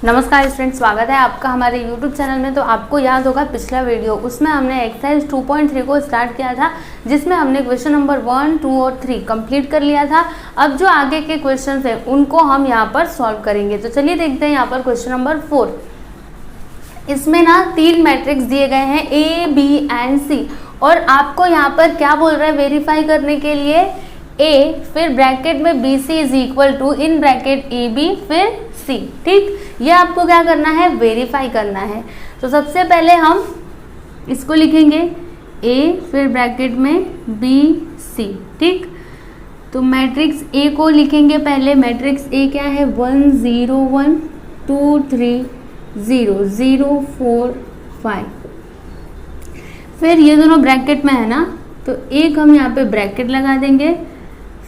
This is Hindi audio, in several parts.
नमस्कार स्टूडेंट, स्वागत है आपका हमारे YouTube चैनल में। तो आपको याद होगा पिछला वीडियो, उसमें हमने एक्सरसाइज 2.3 को स्टार्ट किया था, जिसमें हमने क्वेश्चन नंबर 1, 2 और 3 कंप्लीट कर लिया था। अब जो आगे के क्वेश्चन हैं उनको हम यहाँ पर सॉल्व करेंगे। तो चलिए देखते हैं यहाँ पर क्वेश्चन नंबर 4। इसमें ना 3 मैट्रिक्स दिए गए हैं A, B एंड C, और आपको यहाँ पर क्या बोल रहा है वेरीफाई करने के लिए A, फिर ब्रैकेट में BC is equal to in bracket AB फिर C। ठीक, ये आपको क्या करना है, वेरीफाई करना है। तो सबसे पहले हम इसको लिखेंगे A, फिर ब्रैकेट में BC। ठीक, तो मैट्रिक्स A को लिखेंगे पहले। मैट्रिक्स A क्या है, 1 0 1 2 3 0 0 4 5। फिर ये दोनों ब्रैकेट में है ना, तो एक हम यहाँ पे ब्रैकेट लगा देंगे।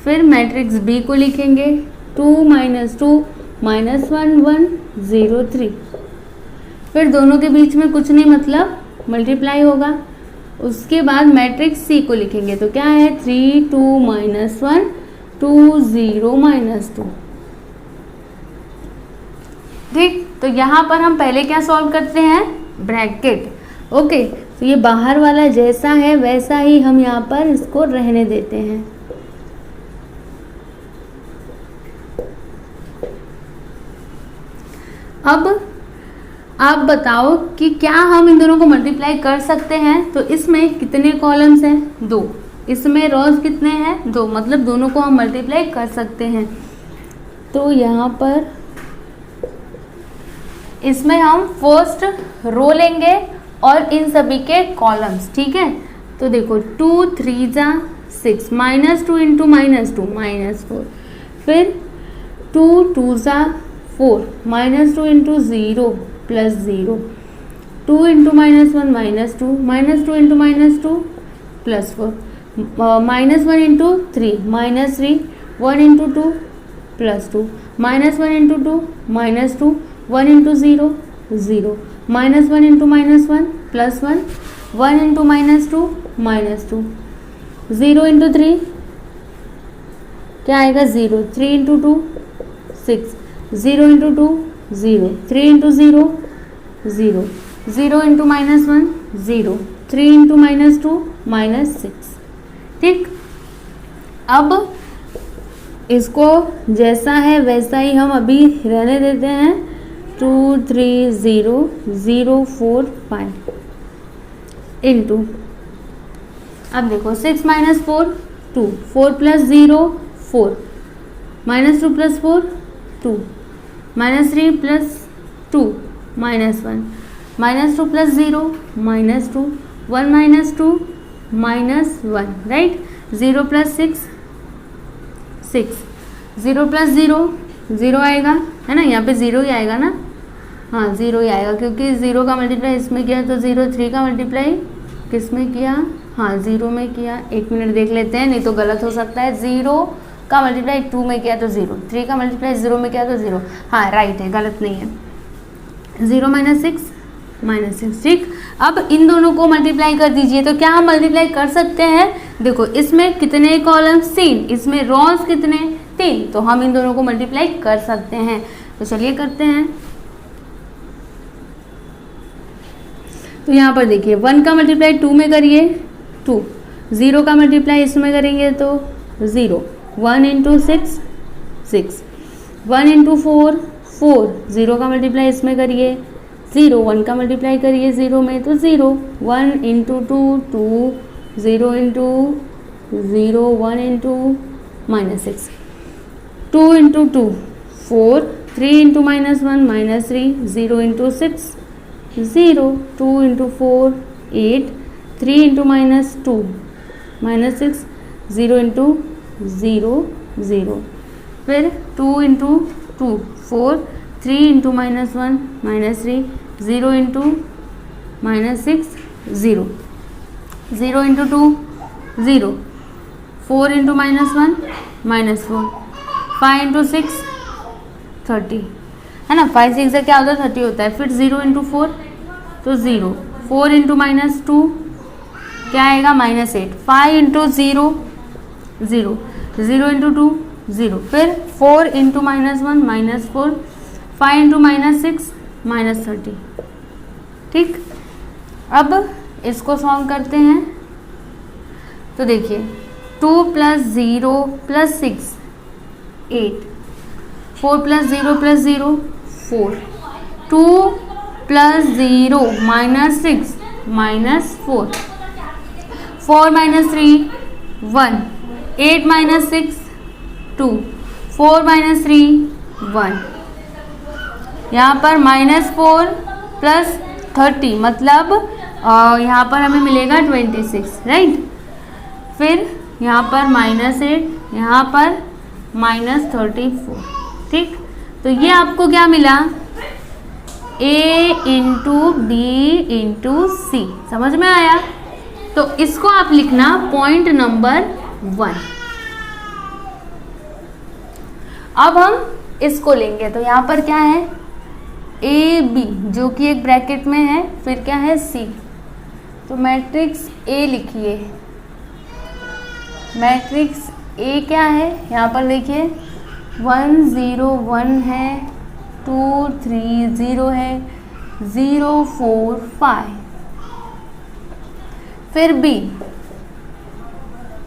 फिर मैट्रिक्स B को लिखेंगे 2 - 2 -1 1 0 3। फिर दोनों के बीच में कुछ नहीं, मतलब मल्टीप्लाई होगा। उसके बाद मैट्रिक्स C को लिखेंगे, तो क्या है 3 2 -1 2 0 -2। ठीक, तो यहाँ पर हम पहले क्या सॉल्व करते हैं, ब्रैकेट। ओके, तो ये बाहर वाला जैसा है वैसा ही हम यहाँ पर इसको रहने देते हैं। अब आप बताओ कि क्या हम इन दोनों को मल्टीप्लाई कर सकते हैं। तो इसमें कितने कॉलम्स हैं, 2। इसमें रोज कितने हैं, 2, मतलब दोनों को हम मल्टीप्लाई कर सकते हैं। तो यहाँ पर इसमें हम फर्स्ट रो लेंगे और इन सभी के कॉलम्स। ठीक है, तो देखो 2 3 जा 6 -2 इंटू -2 -4। फिर 2 2 जा 4 -2 into 0 +0। 2 into -1 -2 -2 into -2 +4। -1 into 3 -3 1 into 2 +2 -1 into 2 -2 1 into 0 0 -1 into -1 +1 1 into -2 -2 0 into 3 क्या आएगा 0 3 into 2 6 0 into 2 0 3 into 0 0 0 into -1 0 3 into -2 -6। ठीक, अब इसको जैसा है वैसा ही हम अभी रहने देते हैं। 2 3 0 0 4 5 इंटू, अब देखो 6 - 4 2 4 + 0 4 -2 + 4 2 -3 + 2 -1 -2 + 0 -2 1 -2 -1, राइट। 0 + 6 6 0 + 0 0 आएगा, है ना, यहाँ पे 0 ही आएगा ना, हाँ 0 ही आएगा, क्योंकि 0 का मल्टीप्लाई इसमें किया तो 0, 3 का मल्टीप्लाई किस में किया, हाँ 0 में किया। 1 मिनट देख लेते हैं, नहीं तो गलत हो सकता है। 0 का मल्टीप्लाई 2 में किया तो 0, 3 का मल्टीप्लाई 0 में किया तो 0, हाँ राइट है, गलत नहीं है। 0 - 6 -6। ठीक, अब इन दोनों को मल्टीप्लाई कर दीजिए। तो क्या हम मल्टीप्लाई कर सकते हैं, देखो इसमें कितने कॉलम्स 3, इसमें रोज कितने 3, तो हम इन दोनों को मल्टीप्लाई कर सकते हैं। तो चलिए करते हैं। तो यहाँ पर देखिए 1 का मल्टीप्लाई 2 में करिए 2, 0 का मल्टीप्लाई इसमें करेंगे तो 0, 1 इंटू 6 6, 1 इंटू 4 4, 0 का मल्टीप्लाई इसमें करिए 0, 1 का मल्टीप्लाई करिए 0 में तो 0, 1 into 2 2, 0 into 0 1 into -6, 2 into 2 4, 3 into -1 -3, 0 into 6 0, 2 into 4 8, 3 into -2 -6, 0 into 0 0। फिर 2 into 2 4, 3 into -1 -3, 0 into -6 0, 0 into 2 0, 4 into -1 -4, 5 into 6 30, है ना। 5 6 से क्या होता है 30 होता है। फिर 0 इंटू 4 तो 0, 4 इंटू -2 क्या आएगा -8, 5 इंटू 0 0, 0 इंटू 2 0, फिर 4 इंटू -1 -4, 5 इंटू -6 -30। ठीक, अब इसको सॉल्व करते हैं। तो देखिए 2 + 0 + 6 8, 4 + 0 + 0 4, 2 + 0 -6 -4, 4 - 3 1, 8 - 6 2, 4 - 3 1। यहाँ पर -4 + 30 मतलब यहाँ पर हमें मिलेगा 26, राइट। फिर यहाँ पर -8, यहाँ पर -34। ठीक, तो ये आपको क्या मिला, A × B × C। समझ में आया? तो इसको आप लिखना पॉइंट नंबर 1। अब हम इसको लेंगे, तो यहाँ पर क्या है, AB जो कि एक ब्रैकेट में है, फिर क्या है C। तो मैट्रिक्स A लिखिए। मैट्रिक्स A क्या है, यहाँ पर देखिए 1 0 1 है, 2 3 0 है, 0 4 5। फिर B,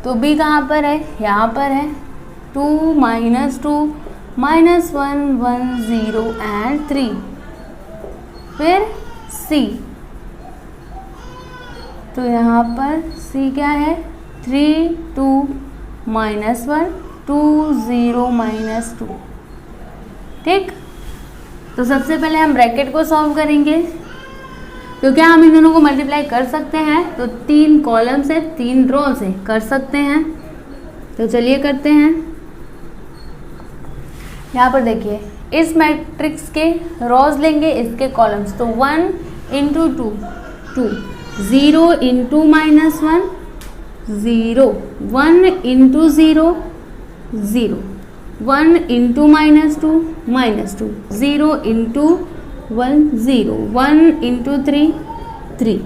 तो B कहाँ पर है, यहाँ पर है 2 - 2 -1 1 0 and 3। फिर C, तो यहाँ पर C क्या है 3 2 -1 2 0 -2। ठीक, तो सबसे पहले हम ब्रैकेट को सॉल्व करेंगे। तो क्या हम इन दोनों को मल्टीप्लाई कर सकते हैं, तो 3 कॉलम से 3 रो से कर सकते हैं। तो चलिए करते हैं। यहाँ पर देखिए इस मैट्रिक्स के रोज लेंगे, इसके कॉलम्स, तो 1 × 2 2, 0 × -1 0, 1 × 0 0, 1 × -2 -2, 0 × 1 0, 1 × 3 3।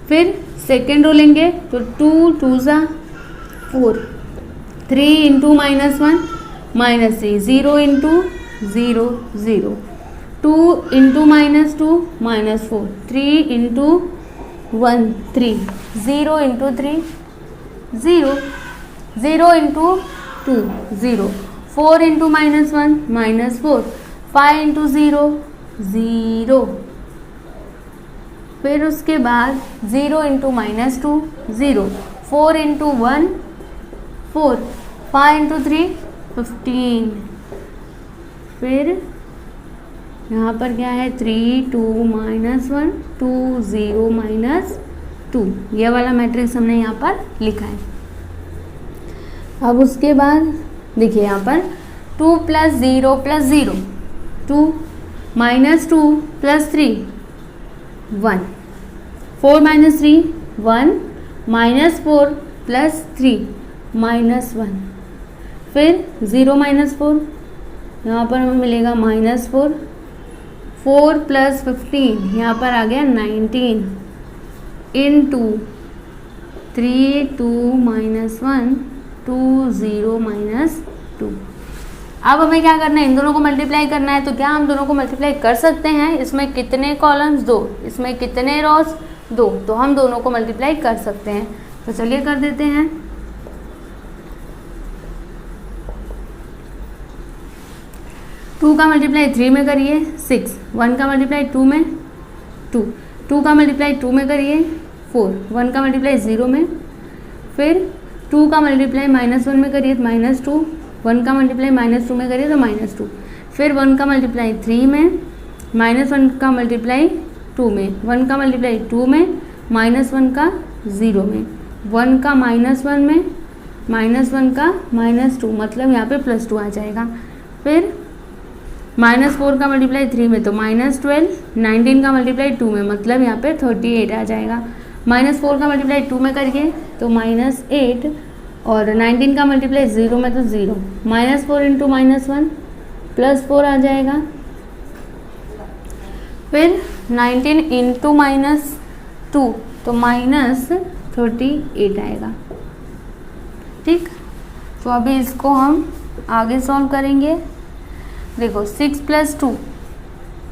फिर सेकेंड रो लेंगे, तो 2 2 4, 3 × -1 -3, 0 × 0 0, 2 × -2 -4, 3 × 1 3, 0 × 3 0, 0 × 2 0, 4 × -1 -4, 5 × 0 0। फिर उसके बाद 0 × -2 0, 4 × 1 4, 5 × 3 15। फिर यहाँ पर क्या है 3 2 -1 2 0 -2, ये वाला मैट्रिक्स हमने यहाँ पर लिखा है। अब उसके बाद देखिए यहाँ पर 2 + 0 + 0 2, -2 + 3 1, 4 - 3 1, -4 + 3 -1। फिर 0 -4, यहाँ पर हमें मिलेगा -4, 4 + 15, यहाँ पर आ गया 19 × 3 2 -1 2 0 -2। अब हमें क्या करना है, इन दोनों को मल्टीप्लाई करना है। तो क्या हम दोनों को मल्टीप्लाई कर सकते हैं? इसमें कितने कॉलम्स 2, इसमें कितने रोज 2, तो हम दोनों को मल्टीप्लाई कर सकते हैं। तो चलिए कर देते हैं। टू का मल्टीप्लाई 3 में करिए 6, 1 का मल्टीप्लाई 2 में 2, 2 का मल्टीप्लाई 2 में करिए 4, 1 का मल्टीप्लाई 0 में, फिर 2 का मल्टीप्लाई -1 में करिए -2, 1 का मल्टीप्लाई -2 में करिए तो -2, फिर 1 का मल्टीप्लाई 3 में, -1 का मल्टीप्लाई 2 में, 1 का मल्टीप्लाई 2 में, -1 का 0 में, 1 का -1 में, -1 का -2, मतलब यहाँ पे +2 आ जाएगा। फिर -4 का मल्टीप्लाई 3 में तो -12, 19 का मल्टीप्लाई 2 में, मतलब यहाँ पे 38 आ जाएगा। -4 का मल्टीप्लाई 2 में करिए तो -8, और 19 का मल्टीप्लाई 0 में तो 0, -4 × -1 +4 आ जाएगा। फिर 19 × -2 तो -38 आएगा। ठीक, तो अभी इसको हम आगे सॉल्व करेंगे। देखो 6 + 2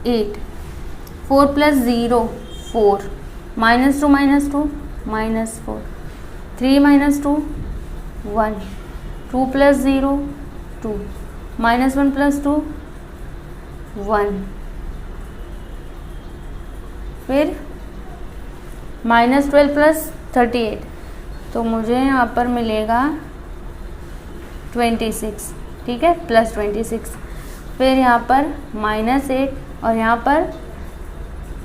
8, 4 + 0 4, -2 -2 -4, 3 - 2 1, 2 + 0 2, -1 + 2 1, फिर -12 + 38, तो मुझे यहाँ पर मिलेगा 26, ठीक है, +26। फिर यहाँ पर -8 और यहाँ पर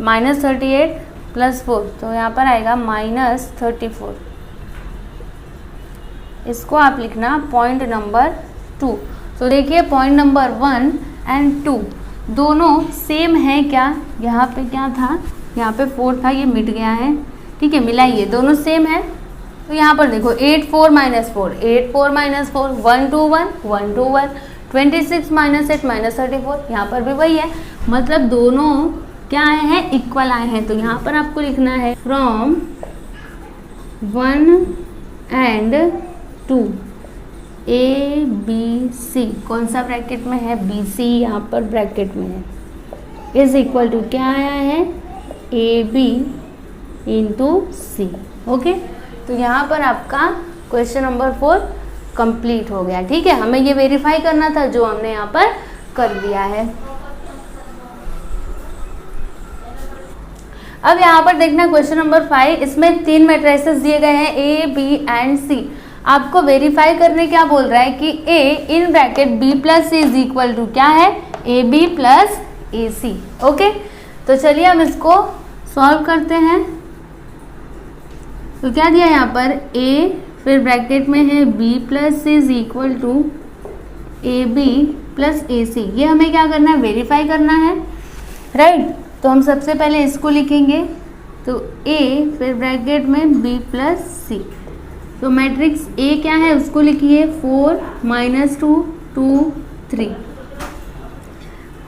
-38 + 4, तो यहाँ पर आएगा -34। इसको आप लिखना पॉइंट नंबर 2। तो देखिए पॉइंट नंबर 1 एंड 2 दोनों सेम है क्या? यहाँ पे क्या था? यहाँ पे 4 था, ये मिट गया है, ठीक है, मिलाइए, दोनों सेम है। तो यहाँ पर देखो 8 4 -4 8 4 -4 1 2 1 1 2 1, 26 - 8 -34, यहाँ पर भी वही है, मतलब दोनों क्या आए हैं? इक्वल आए हैं। तो यहाँ पर आपको लिखना है from 1 and 2 A B C, कौन सा ब्रैकेट में है? BC यहाँ पर ब्रैकेट में है, इज इक्वल टू क्या आया है? AB × C। ओके, तो यहाँ पर आपका क्वेश्चन नंबर 4 कंप्लीट हो गया, ठीक है। हमें ये वेरीफाई करना था जो हमने यहाँ पर कर दिया है। अब यहाँ पर देखना क्वेश्चन नंबर 5, इसमें 3 मैट्रिसेस दिए गए हैं A, B एंड C। आपको वेरीफाई करने क्या बोल रहा है कि A in bracket B + C is equal to क्या है? AB + AC। ओके, तो चलिए हम इसको सॉल्व करते हैं। तो क्या दिया यहाँ पर? A, फिर ब्रैकेट में है B + C is equal to AB + AC। ये हमें क्या करना है? वेरीफाई करना है, राइट। तो हम सबसे पहले इसको लिखेंगे, तो A फिर ब्रैकेट में B + C। तो मैट्रिक्स A क्या है उसको लिखिए 4 -2 2 3।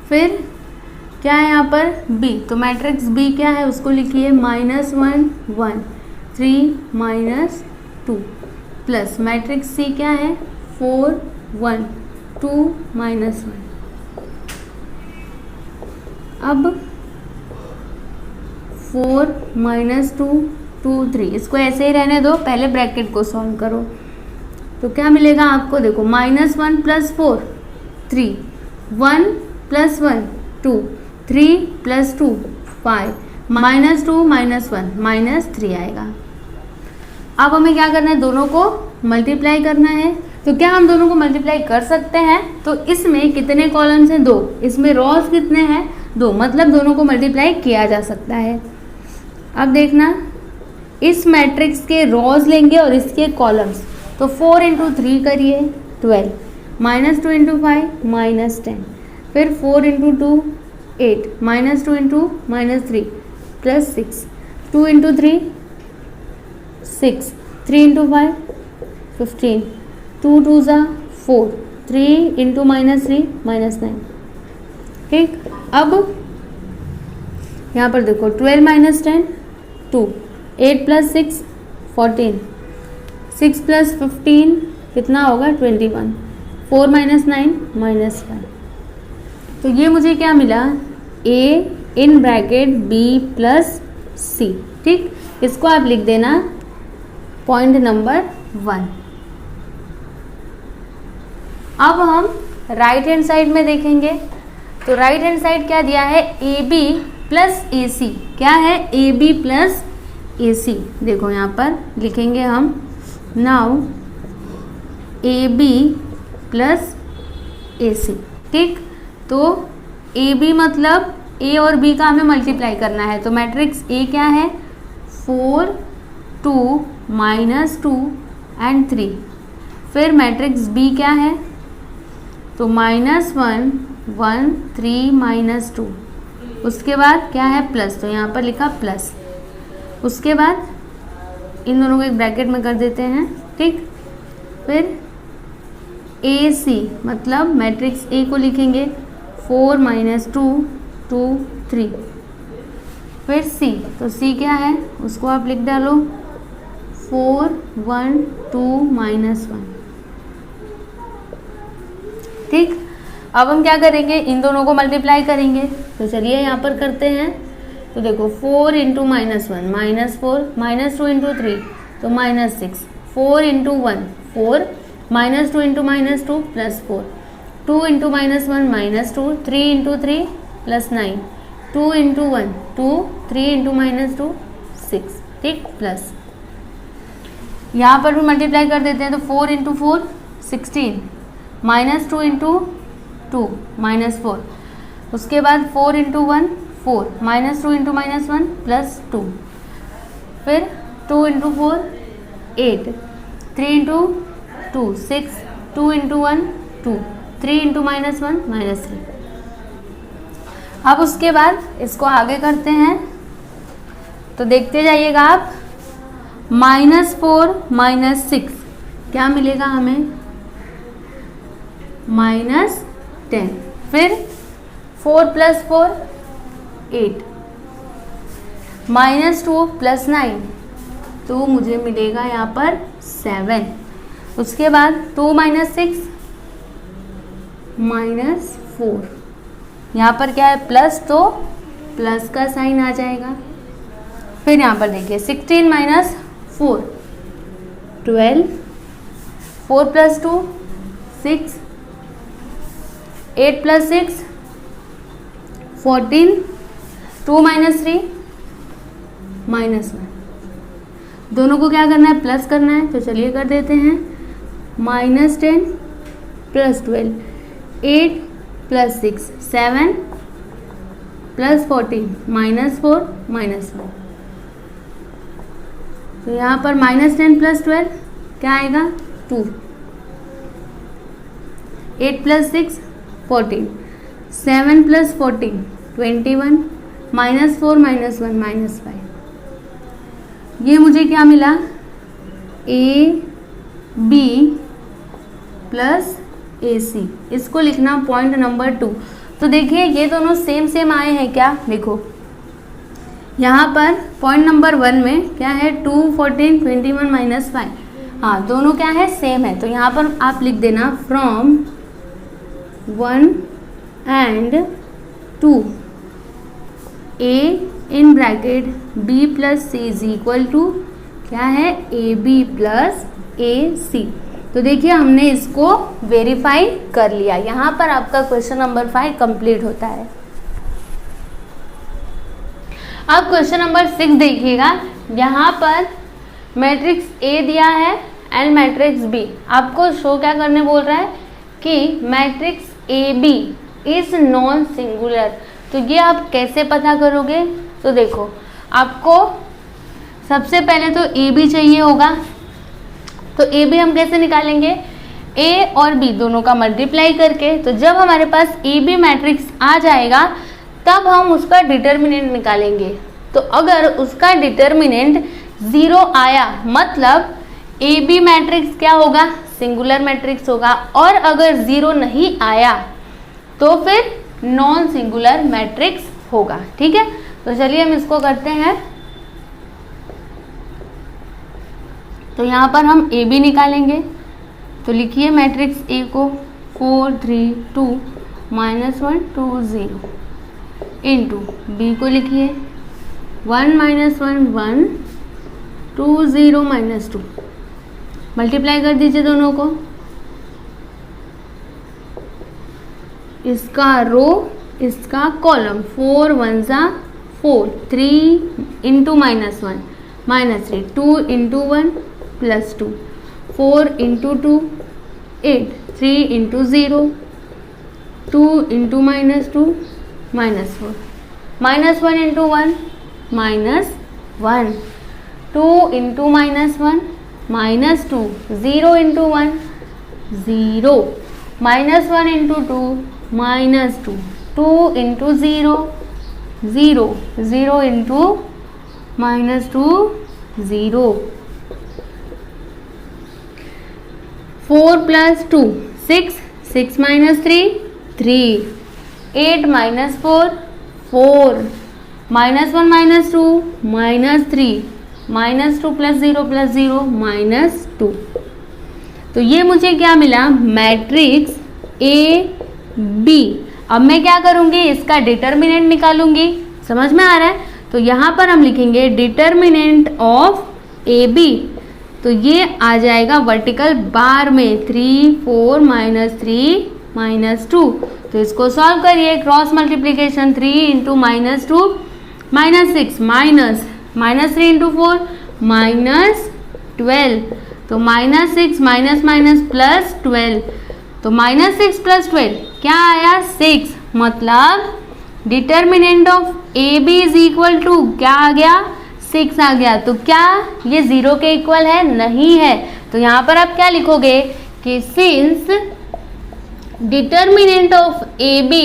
फिर क्या है यहाँ पर? B, तो मैट्रिक्स B क्या है उसको लिखिए -1 1 3 -2, प्लस मैट्रिक्स C क्या है? 4 1 2 -1। अब 4 -2 2 3, इसको ऐसे ही रहने दो, पहले ब्रैकेट को सॉल्व करो। तो क्या मिलेगा आपको? देखो -1 + 4 3, 1 + 1 2, 3 + 2 5, -2 -1 -3 आएगा। अब हमें क्या करना है? दोनों को मल्टीप्लाई करना है। तो क्या हम दोनों को मल्टीप्लाई कर सकते हैं? तो इसमें कितने कॉलम्स हैं? 2। इसमें रॉस कितने हैं? 2, मतलब दोनों को मल्टीप्लाई किया जा सकता है। अब देखना, इस मैट्रिक्स के रॉज लेंगे और इसके कॉलम्स, तो 4 × 3 करिए 12, -2 × 5 -10, फिर 4 × 2 8, -2 × -3 +6, 2 × 3 6, 3 × 5 15, 2 2 4, 3 × -3 -9, ठीक। अब यहाँ पर देखो 12 - 10 2, 8 + 6 14, 6 + 15 कितना होगा? 21, 4 - 9 -1। तो ये मुझे क्या मिला? A in bracket B + C, ठीक। इसको आप लिख देना पॉइंट नंबर 1। अब हम राइट हैंड साइड में देखेंगे। तो राइट हैंड साइड क्या दिया है? AB + AC। क्या है? AB + AC। देखो यहाँ पर लिखेंगे हम नाउ AB + AC, ठीक। तो AB मतलब A और B का हमें मल्टीप्लाई करना है। तो मैट्रिक्स A क्या है? 4 2 -2 एंड 3। फिर मैट्रिक्स B क्या है? तो -1 1 3 -2। उसके बाद क्या है? प्लस, तो यहाँ पर लिखा प्लस। उसके बाद इन दोनों को एक ब्रैकेट में कर देते हैं, ठीक। फिर AC मतलब मैट्रिक्स A को लिखेंगे 4 -2 2 3। फिर C, तो C क्या है उसको आप लिख डालो 4 1 2 -1, ठीक। अब हम क्या करेंगे, इन दोनों को मल्टीप्लाई करेंगे। तो चलिए यहाँ पर करते हैं। तो देखो 4 इंटू -1 -4, -2 इंटू 3 तो -6, 4 into 1 4, -2 into -2 +4, 2 into -1 -2, 3 into 3 +9, 2 into 1 2, 3 into -2 6, ठीक, प्लस यहाँ पर भी मल्टीप्लाई कर देते हैं। तो 4 इंटू 4 16, -2 इंटू 2 -4, उसके बाद 4 इंटू 1 4, -2 इंटू -1 +2, फिर 2 इंटू 4 8, 3 इंटू 2 6, 2 इंटू 1 2, 3 इंटू -1 -3। अब उसके बाद इसको आगे करते हैं। तो देखते जाइएगा आप, -4 -6 क्या मिलेगा हमें, -10, फिर 4 + 4 8, -2 + 9 तो मुझे मिलेगा यहाँ पर 7। उसके बाद 2 - 6 -4, यहाँ पर क्या है प्लस, तो प्लस का साइन आ जाएगा। फिर यहाँ पर देखिए 16 - 4 12, 4 + 2 6, 8 + 6 14, 2 - 3 -1। दोनों को क्या करना है, प्लस करना है। तो चलिए कर देते हैं। -10 + 12, 8 + 6 7 + 14 -4 -1। तो यहाँ पर -10 + 12 क्या आएगा 2, 8 + 6 14, 7 + 14 21, -4 -1 -5। ये मुझे क्या मिला, AB + AC। इसको लिखना पॉइंट नंबर 2। तो देखिए ये दोनों सेम आए हैं क्या, देखो यहाँ पर पॉइंट नंबर 1 में क्या है 2 14 21 -5, हाँ दोनों क्या है सेम है। तो यहाँ पर आप लिख देना from 1 and 2 A in bracket B + C is equal to क्या है AB + AC। तो देखिए हमने इसको वेरीफाई कर लिया। यहाँ पर आपका क्वेश्चन नंबर 5 कंप्लीट होता है। अब क्वेश्चन नंबर 6 देखिएगा। यहाँ पर मैट्रिक्स A दिया है एंड मैट्रिक्स B। आपको शो क्या करने बोल रहा है कि matrix AB is non singular. तो ये आप कैसे पता करोगे, तो देखो आपको सबसे पहले तो AB चाहिए होगा। तो AB हम कैसे निकालेंगे, A और B दोनों का मल्टीप्लाई करके। तो जब हमारे पास AB मैट्रिक्स आ जाएगा तब हम उसका डिटर्मिनेंट निकालेंगे। तो अगर उसका डिटर्मिनेंट 0 आया मतलब AB मैट्रिक्स क्या होगा, सिंगुलर मैट्रिक्स होगा। और अगर 0 नहीं आया तो फिर नॉन सिंगुलर मैट्रिक्स होगा। ठीक है, तो चलिए हम इसको करते हैं। तो यहाँ पर हम AB निकालेंगे। तो लिखिए मैट्रिक्स A को 4 3 2 -1 2 0 इंटू B को लिखिए 1 -1 1 2 0 -2। मल्टीप्लाई कर दीजिए दोनों को। इसका रो इसका column 4 1 4 3 into -1 -3 2 into 1 +2 4 into 2 8 3 into 0 2 into -2 -4 -1 into 1 -1 2 into -1 -2 0 into 1 0 -1 into 2 -2 2 into 0 0 0 into -2 0 4 + 2 6 6 - 3 3 8 - 4 4 -1 -2 -3 -2 + 0 + 0 -2। तो ये मुझे क्या मिला, मैट्रिक्स A बी। अब मैं क्या करूँगी, इसका डिटर्मिनेंट निकालूंगी, समझ में आ रहा है। तो यहाँ पर हम लिखेंगे डिटर्मिनेंट ऑफ ए बी, तो ये आ जाएगा वर्टिकल बार में 3 4 -3 -2। तो इसको सॉल्व करिए, क्रॉस मल्टीप्लीकेशन 3 इंटू -2 -6 -3 इंटू 4 -12, तो -6 माइनस प्लस 12, तो -6 प्लस 12 क्या आया 6, मतलब determinant of A B is equal to क्या आ गया 6 आ गया। तो क्या ये 0 के इक्वल है, नहीं है। तो यहाँ पर आप क्या लिखोगे कि since determinant of A B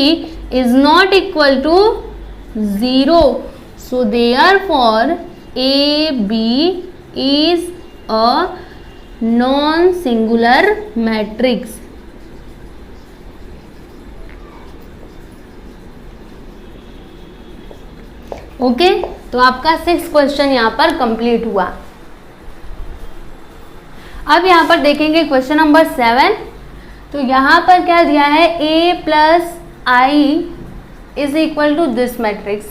is not equal to 0, so therefore A B is a non singular matrix. Okay, तो आपका 6th क्वेश्चन यहाँ पर कंप्लीट हुआ। अब यहाँ पर देखेंगे क्वेश्चन नंबर 7। तो यहाँ पर क्या दिया है, a plus I is equal to this matrix.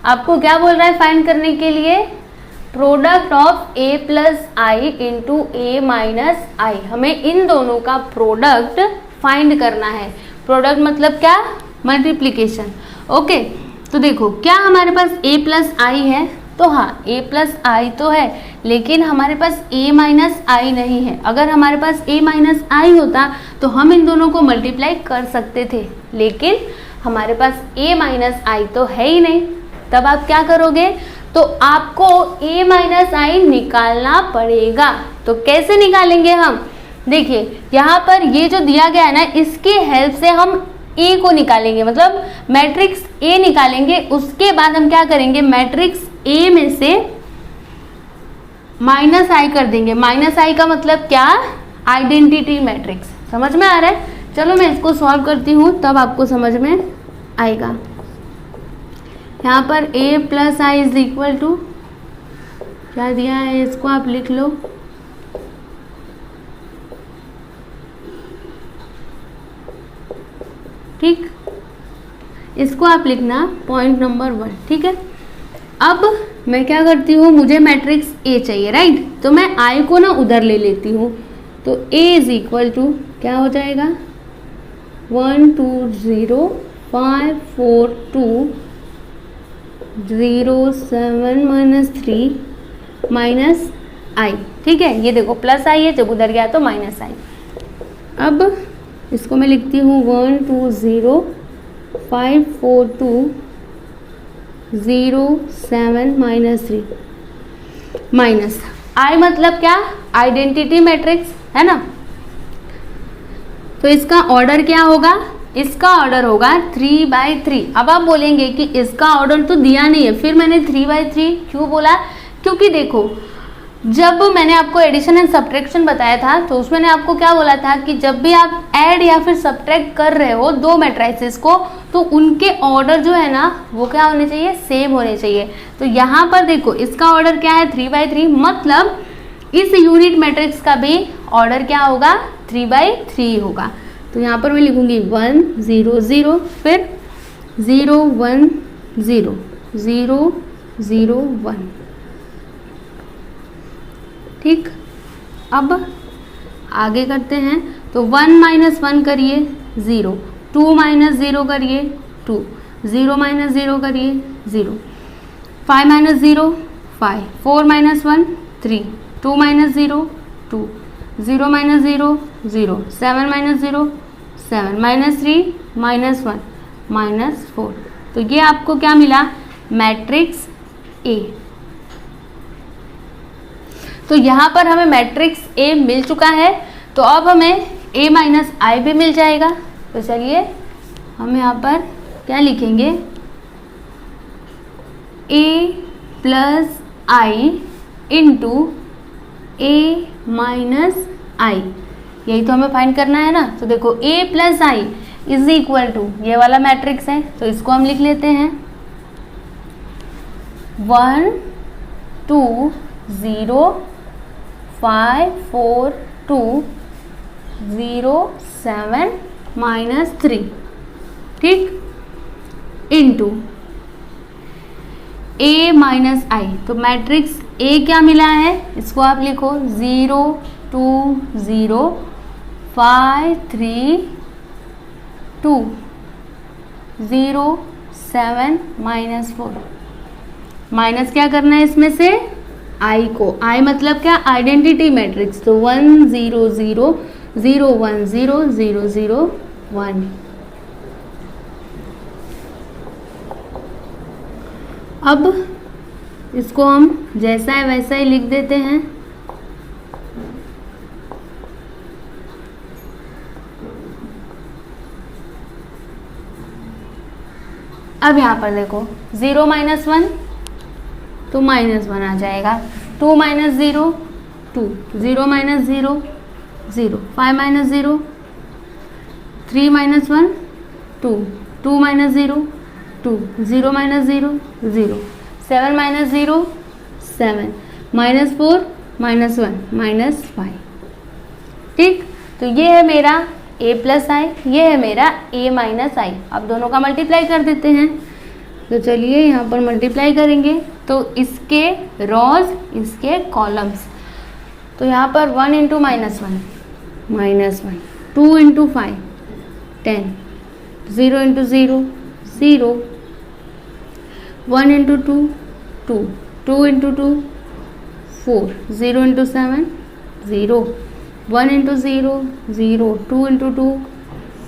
आपको क्या बोल रहा है फाइंड करने के लिए, product of a plus I into a minus I. हमें इन दोनों का प्रोडक्ट फाइंड करना है। प्रोडक्ट मतलब क्या, मल्टीप्लीकेशन। ओके, तो देखो क्या हमारे पास a प्लस आई है, तो हाँ a प्लस आई तो है, लेकिन हमारे पास a माइनस आई नहीं है। अगर हमारे पास a माइनस आई होता तो हम इन दोनों को मल्टीप्लाई कर सकते थे, लेकिन हमारे पास a माइनस आई तो है ही नहीं। तब आप क्या करोगे, तो आपको a माइनस आई निकालना पड़ेगा। तो कैसे निकालेंगे हम, देखिए यहाँ पर ये जो दिया गया है ना, इसके हेल्प से हम ए को निकालेंगे, मतलब मैट्रिक्स ए निकालेंगे। उसके बाद हम क्या करेंगे, मैट्रिक्स ए में से माइनस आई कर देंगे। माइनस आई का मतलब क्या, आइडेंटिटी मैट्रिक्स। समझ में आ रहा है। चलो मैं इसको सॉल्व करती हूँ, तब आपको समझ में आएगा। यहाँ पर A plus I is equal to क्या दिया है, इसको आप लिख लो, ठीक, इसको आप लिखना पॉइंट नंबर 1, ठीक है। अब मैं क्या करती हूँ, मुझे मैट्रिक्स ए चाहिए, राइट। तो मैं आई को ना उधर ले लेती हूँ, तो ए इज इक्वल टू क्या हो जाएगा, 1 2 0 5 4 2 0 7 -3 माइनस आई, ठीक है। ये देखो प्लस आई है, जब उधर गया तो माइनस आई। अब इसको मैं लिखती हूँ 1 2 0 5 4 2 0 7 -3 माइनस आई, मतलब क्या, आइडेंटिटी मैट्रिक्स है ना। तो इसका ऑर्डर क्या होगा, इसका ऑर्डर होगा 3/3। अब आप बोलेंगे कि इसका ऑर्डर तो दिया नहीं है, फिर मैंने 3/3 क्यों बोला, क्योंकि देखो जब मैंने आपको एडिशन एंड सब्ट्रैक्शन बताया था, तो उसमें मैंने आपको क्या बोला था कि जब भी आप ऐड या फिर सब्ट्रैक्ट कर रहे हो दो मैट्रिसेस को, तो उनके ऑर्डर जो है ना वो क्या होने चाहिए, सेम होने चाहिए। तो यहाँ पर देखो इसका ऑर्डर क्या है, 3/3, मतलब इस यूनिट मैट्रिक्स का भी ऑर्डर क्या होगा, 3/3 होगा। तो यहाँ पर मैं लिखूंगी 1 0 0, फिर 0 1 0 0 0 1, ठीक। अब आगे करते हैं, तो 1 - 1 करिए 0, 2 - 0 करिए 2, 0 - 0 करिए 0, 5 - 0 5, 4 - 1 3, 2 - 0 2, 0 - 0 0, 7 - 0 7, -3 -1 -4। तो ये आपको क्या मिला, मैट्रिक्स ए। तो यहाँ पर हमें मैट्रिक्स ए मिल चुका है, तो अब हमें ए माइनस आई भी मिल जाएगा। तो चलिए हम यहाँ पर क्या लिखेंगे, A plus I into A minus I, यही तो हमें फाइंड करना है ना। तो देखो A plus I is equal to ये वाला मैट्रिक्स है, तो इसको हम लिख लेते हैं 1 2 0 5 4 2 0 7 -3, ठीक, इनटू A माइनस आई। तो मैट्रिक्स A क्या मिला है, इसको आप लिखो 0 2 0 5 3 2 0 7 माइनस 4। माइनस क्या करना है इसमें से, आई को। आई मतलब क्या, आइडेंटिटी मैट्रिक्स। तो 1 0 0 0 1 0 0 0 1। अब इसको हम जैसा है वैसा ही लिख देते हैं। अब यहाँ पर देखो 0 माइनस 1 तो माइनस 1 आ जाएगा। 2 minus 0 2, 0 minus 0 0, 5 minus 0 3 minus 1 2, 2 minus 0 2, 0 minus 0 0, 7 minus 0 7, minus 4 minus 1 minus 5। ठीक, तो ये है मेरा a प्लस आई, ये है मेरा a माइनस आई। अब दोनों का मल्टीप्लाई कर देते हैं। तो चलिए यहाँ पर मल्टीप्लाई करेंगे तो इसके रॉज इसके कॉलम्स। तो यहाँ पर 1 into minus 1 minus 1, 2 into 5 10, 0 into 0 0, 1 into 2 2, 2 into 2 4, 0 into 7 0, 1 into 0 0, 2 into 2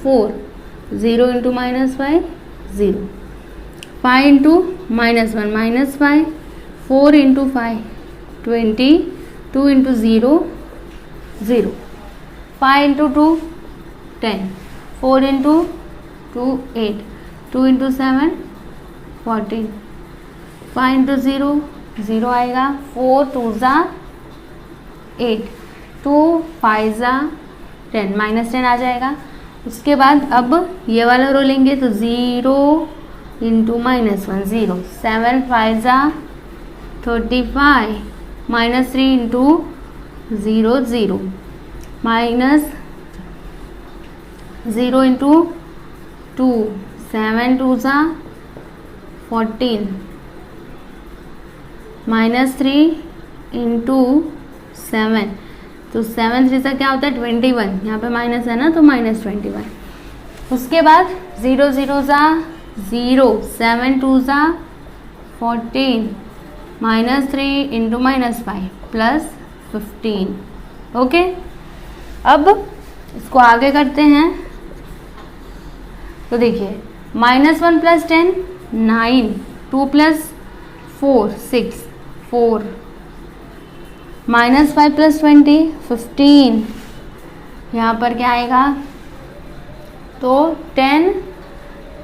4, 0 into minus 5 0, 5 into minus 1 minus 5, 4 into 5 20, 2 into 0 0, 5 into 2 10, 4 into 2 8, 2 into 7 14, 5 into 0 0 आएगा, 4 2 ज़ा 8, 2 5 ज़ा 10, माइनस 10 आ जाएगा। उसके बाद अब ये वाला रो लेंगे तो 0 इंटू माइनस 1 0, 7 5 ज़ा 35, माइनस 3 इंटू 0 0, माइनस 0 इंटू 2, 7 2 ज़ा 14, माइनस 3 इंटू 7, तो 7 3 सा क्या होता है 21, यहाँ पे माइनस है ना तो माइनस 21। उसके बाद 0 0 ज़ा 0, 7 2 ज़ा 14, minus 3 into minus 5 plus 15। Okay, अब इसको आगे करते हैं। तो देखिए -1 प्लस 10 9, 2 प्लस 4 6 4, -5 प्लस 20 15। यहाँ पर क्या आएगा तो 10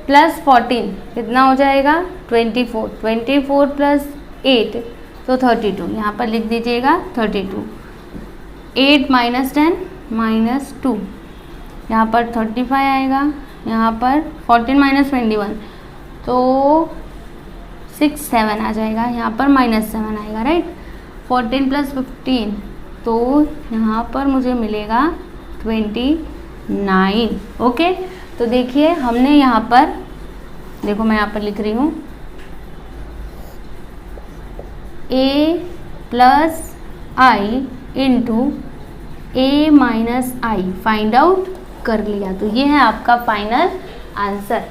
प्लस 14 कितना हो जाएगा 24, 24 प्लस 8 तो 32। यहाँ पर लिख दीजिएगा 32। 8 माइनस 10 माइनस 2, यहाँ पर 35 आएगा। यहाँ पर 14 माइनस 21 तो 6 7 आ जाएगा, यहाँ पर माइनस 7 आएगा राइट। 14 प्लस 15 तो यहाँ पर मुझे मिलेगा 29। ओके, तो देखिए हमने यहाँ पर देखो मैं यहाँ पर लिख रही हूँ a plus I into a minus I find out कर लिया। तो ये है आपका फाइनल आंसर।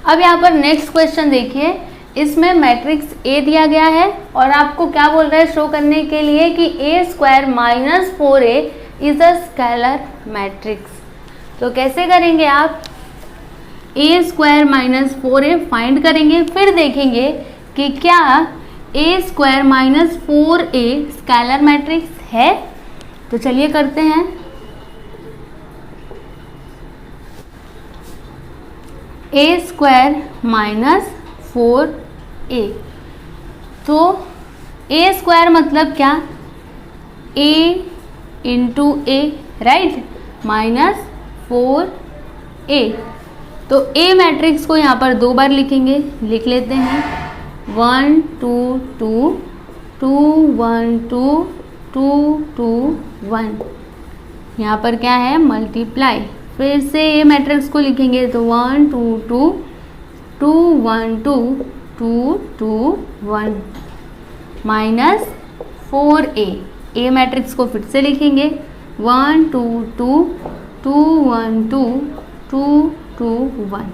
अब यहाँ पर नेक्स्ट क्वेश्चन देखिए, इसमें मैट्रिक्स A दिया गया है और आपको क्या बोल रहा है शो करने के लिए कि a² minus 4a is a scalar matrix. तो कैसे करेंगे आप, a² माइनस 4a फाइंड करेंगे, फिर देखेंगे कि क्या a² minus 4a scalar matrix है। तो चलिए करते हैं। a² माइनस 4a, तो a² मतलब क्या a into a right minus 4a। तो a मैट्रिक्स को यहाँ पर 2 बार लिखेंगे, लिख लेते हैं 1 2 2 2 1 2 2 2 1। यहाँ पर क्या है, मल्टीप्लाई। फिर से ये मैट्रिक्स को लिखेंगे तो 1 2 2 2 1 2 2 2 1 माइनस 4a। ए मैट्रिक्स को फिर से लिखेंगे 1 2 2 2 1 2 2 2 1।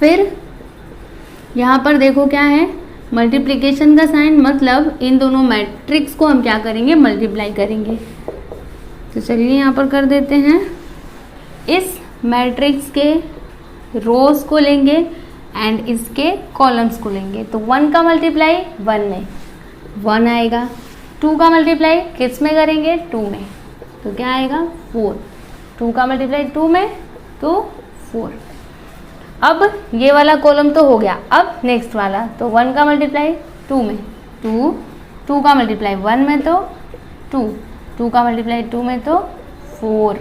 फिर यहाँ पर देखो क्या है, मल्टीप्लिकेशन का साइन, मतलब इन दोनों मैट्रिक्स को हम क्या करेंगे, मल्टीप्लाई करेंगे। तो चलिए यहाँ पर कर देते हैं। इस मैट्रिक्स के रोज को लेंगे एंड इसके कॉलम्स को लेंगे। तो 1 का मल्टीप्लाई 1 में 1 आएगा, 2 का मल्टीप्लाई किस में करेंगे, 2 में, तो क्या आएगा 4। 2 का मल्टीप्लाई 2 में तो 4। अब ये वाला कॉलम तो हो गया। अब नेक्स्ट वाला, तो 1 का मल्टीप्लाई 2 में 2, 2 का मल्टीप्लाई 1 में तो 2, 2 का मल्टीप्लाई 2 में तो 4।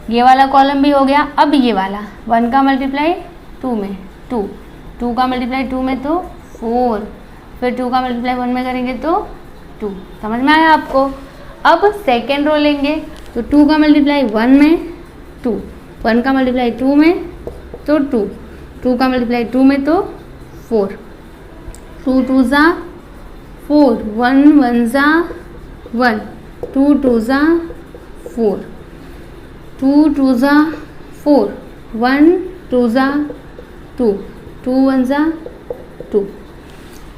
ये वाला कॉलम भी हो गया। अब ये वाला 1 का मल्टीप्लाई 2 में 2, 2 का मल्टीप्लाई 2 में तो 4, फिर 2 का मल्टीप्लाई 1 में करेंगे तो 2। समझ में आया आपको। अब सेकेंड रो लेंगे तो 2 का मल्टीप्लाई 1 में 2, 1 का मल्टीप्लाई 2 में तो 2, 2 का मल्टीप्लाई 2 में तो 4, 2 2 ज़ा 4, 1 1 ज़ा 1, 2 2 ज़ा 4, 2 2 ज़ा 4, 1 2 ज़ा 2, 2 1 ज़ा 2।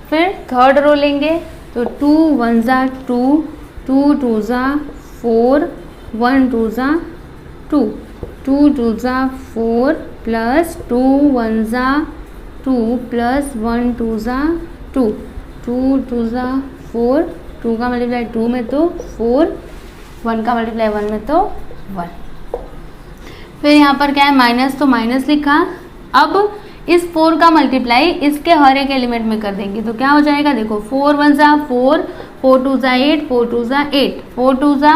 फिर थर्ड रो लेंगे तो 2 1 ज़ा 2, 2 2 ज़ा 4, 1 2 ज़ा 2, 2 2 ज़ा 4 प्लस 2 1 ज़ा 2 प्लस 1 2 ज़ा 2, 2 2 ज़ा 4, 2 का मल्टीप्लाई 2 में तो 4, 1 का मल्टीप्लाई 1 में तो 1। फिर यहाँ पर क्या है, माइनस, तो माइनस लिखा। अब इस 4 का मल्टीप्लाई इसके हर एक एलिमेंट में कर देंगे तो क्या हो जाएगा, देखो 4 1 ज़ा 4, 4 2 ज़ा 8, 4 2 ज़ा 8, 4 2 ज़ा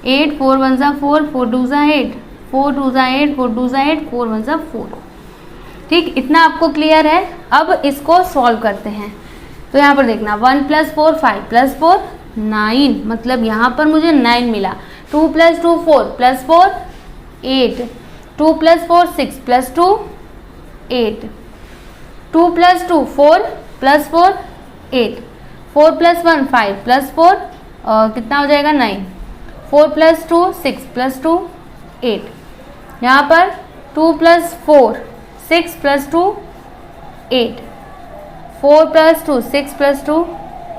8, 4 1 ज़ा 4, 4 2 ज़ा 8, 4 2 ज़ा 8, 4 2 ज़ा 8, 4 1 ज़ा 4। ठीक, इतना आपको क्लियर है। अब इसको सॉल्व करते हैं। तो यहाँ पर देखना 1 + 4 5 + 4 9, मतलब यहाँ पर मुझे 9 मिला। 2 + 2 4 + 4 8, 2 + 4 6 + 2 8, 2 + 2 4 + 4 8, 4 + 1 5 + 4 कितना हो जाएगा 9, 4 + 2 6 + 2 8। यहाँ पर 2 + 4 6 + 2 8, 4 + 2 6 + 2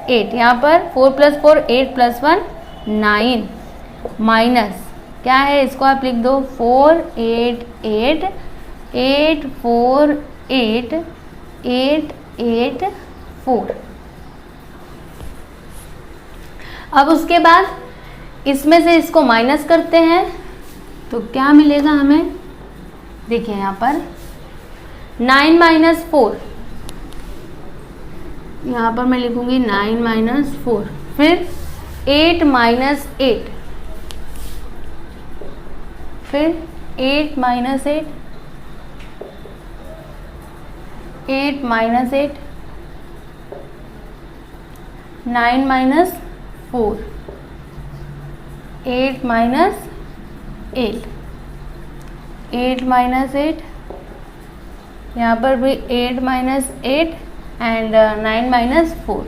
8। यहाँ पर 4 + 4 8 + 1 9 माइनस क्या है, इसको आप लिख दो 4 8 8 8 4 8 8 8 4। अब उसके बाद इसमें से इसको माइनस करते हैं तो क्या मिलेगा हमें, देखिए यहाँ पर 9 - 4, यहाँ पर मैं लिखूंगी 9 - 4, फिर 8 - 8, फिर 8 - 8, 8 - 8, 9 - 4, 8 - 8, 8 - 8, यहाँ पर भी 8 - 8 एंड 9 - 4,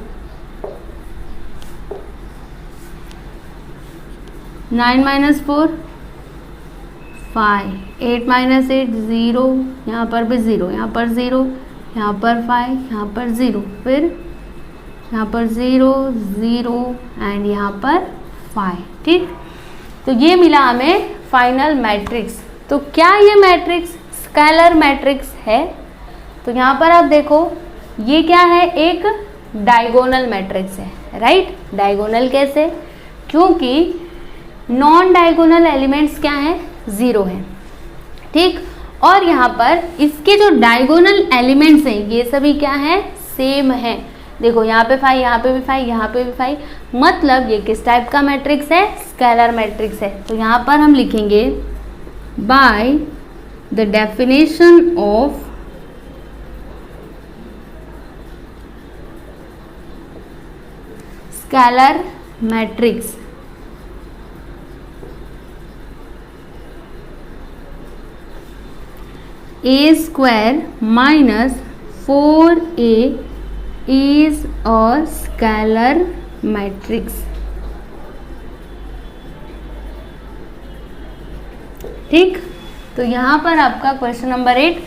9 - 4 5, 8 - 8 0, यहाँ पर भी 0, यहाँ पर 0, यहाँ पर 5, यहाँ पर 0, फिर यहाँ पर 0 0 एंड यहाँ पर 5। ठीक, तो ये मिला हमें फाइनल मैट्रिक्स। तो क्या ये मैट्रिक्स स्केलर मैट्रिक्स है? तो यहाँ पर आप देखो ये क्या है, एक डायगोनल मैट्रिक्स है, राइट। डायगोनल कैसे? क्योंकि नॉन डायगोनल एलिमेंट्स क्या है, 0 है। ठीक, और यहाँ पर इसके जो डायगोनल एलिमेंट्स हैं ये सभी क्या है, सेम है। देखो यहाँ पे 5, यहाँ पे भी 5, यहाँ पे भी 5, मतलब ये किस टाइप का मैट्रिक्स है, स्केलर मैट्रिक्स है। तो यहाँ पर हम लिखेंगे by the definition of scalar matrix, A square minus 4a is a scalar matrix. ठीक, तो यहाँ पर आपका क्वेश्चन नंबर 8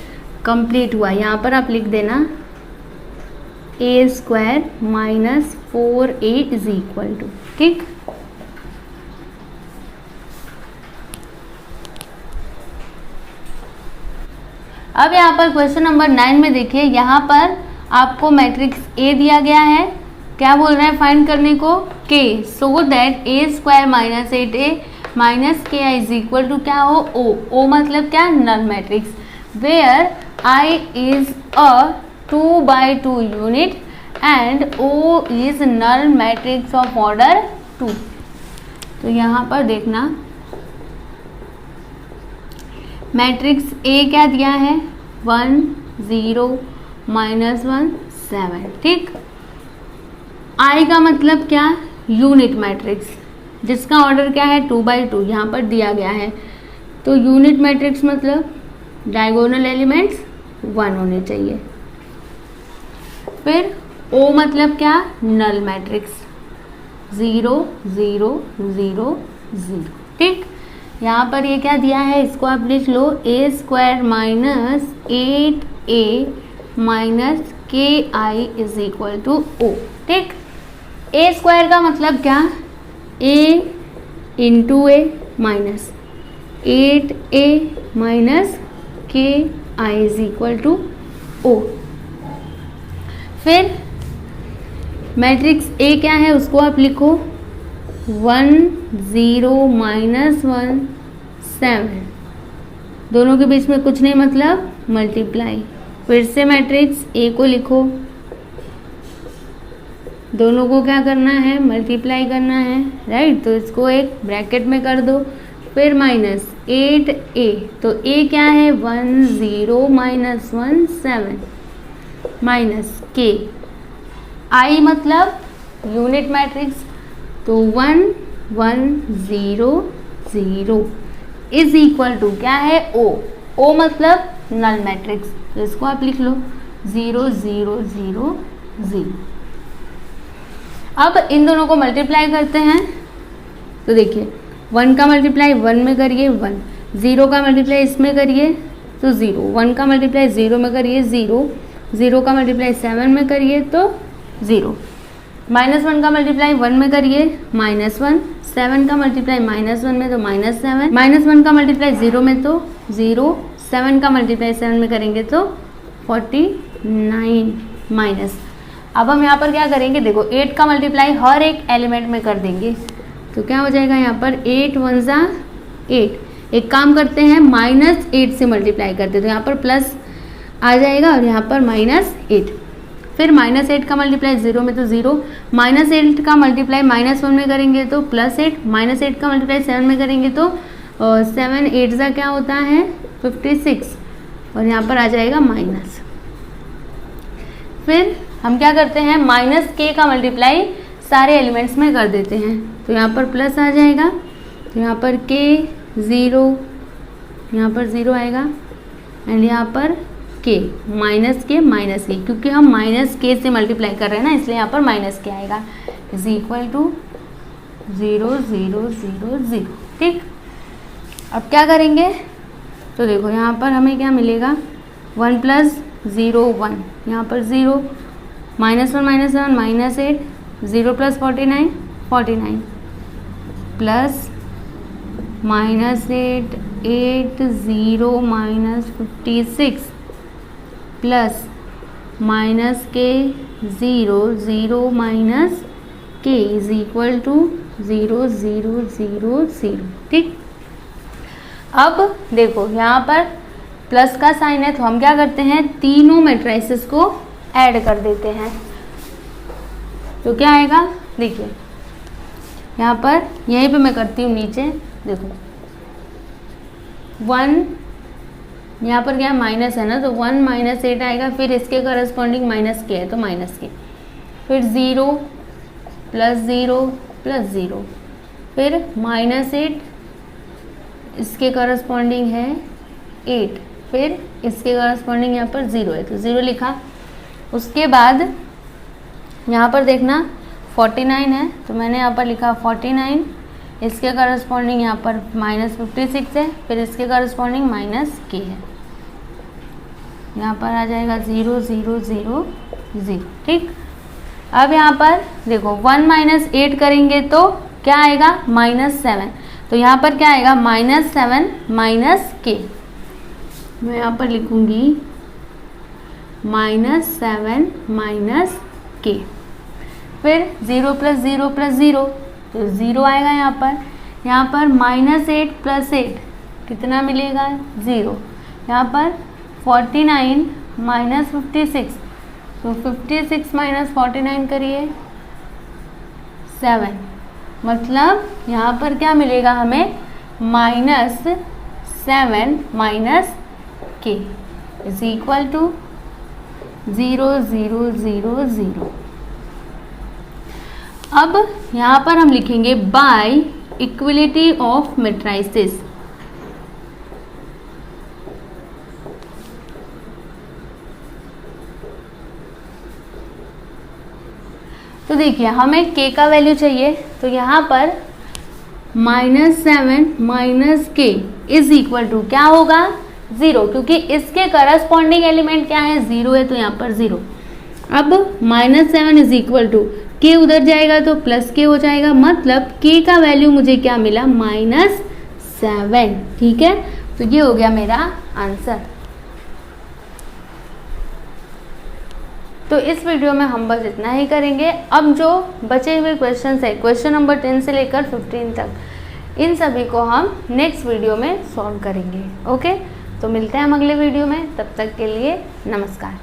कंप्लीट हुआ। यहाँ पर आप लिख देना A square minus 4a is equal to. ठीक, अब यहाँ पर क्वेश्चन नंबर 9 में देखिए, यहाँ पर आपको मैट्रिक्स ए दिया गया है। क्या बोल रहा है फाइंड करने को? के, so that A square minus 8a minus के आई इज इक्वल टू क्या हो? ओ। ओ मतलब क्या? Null matrix, where I is a 2x2 unit and O is null matrix of order 2। तो यहाँ पर देखना मैट्रिक्स ए क्या दिया है? 1 0 -1 7। ठीक, आई का मतलब क्या? यूनिट मैट्रिक्स, जिसका ऑर्डर क्या है? 2x2 यहाँ पर दिया गया है। तो यूनिट मैट्रिक्स मतलब डायगोनल एलिमेंट्स 1 होने चाहिए। फिर ओ मतलब क्या? Null matrix, 0 0 0 0। ठीक, यहाँ पर ये क्या दिया है इसको आप लिख लो, ए स्क्वायर माइनस 8a माइनस के आई इज इक्वल टू ओ। ठीक, ए स्क्वायर का मतलब क्या? ए into A minus 8a minus के आई इज इक्वल टू ओ। फिर मैट्रिक्स ए क्या है उसको आप लिखो 1 0 -1 7। दोनों के बीच में कुछ नहीं मतलब मल्टीप्लाई। फिर से मैट्रिक्स ए को लिखो, दोनों को क्या करना है? मल्टीप्लाई करना है, राइट। तो इसको एक ब्रैकेट में कर दो। फिर माइनस 8a, तो a क्या है? 1 0 -1 7 माइनस के आई मतलब यूनिट मैट्रिक्स, तो 1 1 0 0 इज इक्वल टू क्या है? ओ। ओ मतलब नल मैट्रिक्स, तो इसको आप लिख लो 0 0 0 0। अब इन दोनों को मल्टीप्लाई करते हैं, तो देखिए 1 का मल्टीप्लाई 1 में करिए 1, 0 का मल्टीप्लाई इसमें करिए तो 0, 1 का मल्टीप्लाई 0 में करिए 0, 0 का मल्टीप्लाई 7 में करिए तो 0, -1 का मल्टीप्लाई 1 में करिए -1, 7 का मल्टीप्लाई -1 में तो -7, -1 का मल्टीप्लाई 0 में तो 0, 7 का मल्टीप्लाई 7 में करेंगे तो 49 माइनस। अब हम यहाँ पर क्या करेंगे? देखो 8 का मल्टीप्लाई हर एक एलिमेंट में कर देंगे, तो क्या हो जाएगा यहाँ पर 8 1 ज़ा 8। एक काम करते हैं -8 से मल्टीप्लाई करते, तो यहाँ पर प्लस आ जाएगा और यहाँ पर -8। फिर -8 का मल्टीप्लाई 0 में तो 0, -8 का मल्टीप्लाई -1 में करेंगे तो +8, -8 का मल्टीप्लाई 7 में करेंगे तो 7 8 ज़ा क्या होता है? 56, और यहाँ पर आ जाएगा माइनस। फिर हम क्या करते हैं? -k का मल्टीप्लाई सारे एलिमेंट्स में कर देते हैं, तो यहाँ पर प्लस आ जाएगा, तो यहाँ पर k 0, यहाँ पर 0 आएगा एंड यहाँ पर k -k, क्योंकि हम -k से मल्टीप्लाई कर रहे हैं ना, इसलिए यहाँ पर -k आएगा, इज इक्वल टू 0 0 0 0। ठीक, अब क्या करेंगे? तो देखो यहाँ पर हमें क्या मिलेगा? 1 + 0 1, यहाँ पर 0, -1 -7 -8, 0 + 49 49, plus -8 8 0 -56 plus -k 0 0 -k is equal to 0 0 0 0। ठीक, अब देखो यहाँ पर प्लस का साइन है, तो हम क्या करते हैं? तीनों मैट्रिसेस को ऐड कर देते हैं, तो क्या आएगा? देखिए यहाँ पर यहीं पे मैं करती हूँ नीचे, देखो 1, यहाँ पर क्या माइनस है ना, तो 1 -8 आएगा, फिर इसके करस्पॉन्डिंग -k है तो -k, फिर 0 + 0 + 0, फिर -8 इसके करस्पॉन्डिंग है 8, फिर इसके करस्पॉन्डिंग यहाँ पर 0 है तो 0 लिखा। उसके बाद यहाँ पर देखना 49 है तो मैंने यहाँ पर लिखा 49, इसके करस्पॉन्डिंग यहाँ पर -56 है, फिर इसके करस्पॉन्डिंग -k है, यहाँ पर आ जाएगा 0 0 0 0। ठीक, अब यहाँ पर देखो 1 - 8 करेंगे तो क्या आएगा -7, तो यहाँ पर क्या आएगा -7 -k। मैं यहाँ पर लिखूंगी -7 -k। फिर 0 + 0 + 0 तो 0 आएगा यहाँ पर -8 + 8 कितना मिलेगा 0। यहाँ पर 49 -56 तो 56 - 49 करिए 7, मतलब यहाँ पर क्या मिलेगा हमें -7 - k इज इक्वल टू 0 0 0 0। अब यहाँ पर हम लिखेंगे बाय इक्वलिटी ऑफ मैट्रिसेस। तो देखिए हमें k का वैल्यू चाहिए, तो यहाँ पर -7 - k इज इक्वल टू क्या होगा 0, क्योंकि इसके करस्पॉन्डिंग एलिमेंट क्या है 0 है तो यहाँ पर 0। अब -7 इज इक्वल टू k उधर जाएगा तो +k हो जाएगा, मतलब k का वैल्यू मुझे क्या मिला -7। ठीक है, तो ये हो गया मेरा आंसर। तो इस वीडियो में हम बस इतना ही करेंगे। अब जो बचे हुए क्वेश्चंस है, क्वेश्चन नंबर 10 से लेकर 15 तक, इन सभी को हम नेक्स्ट वीडियो में सॉल्व करेंगे। ओके, तो मिलते हैं हम अगले वीडियो में, तब तक के लिए नमस्कार।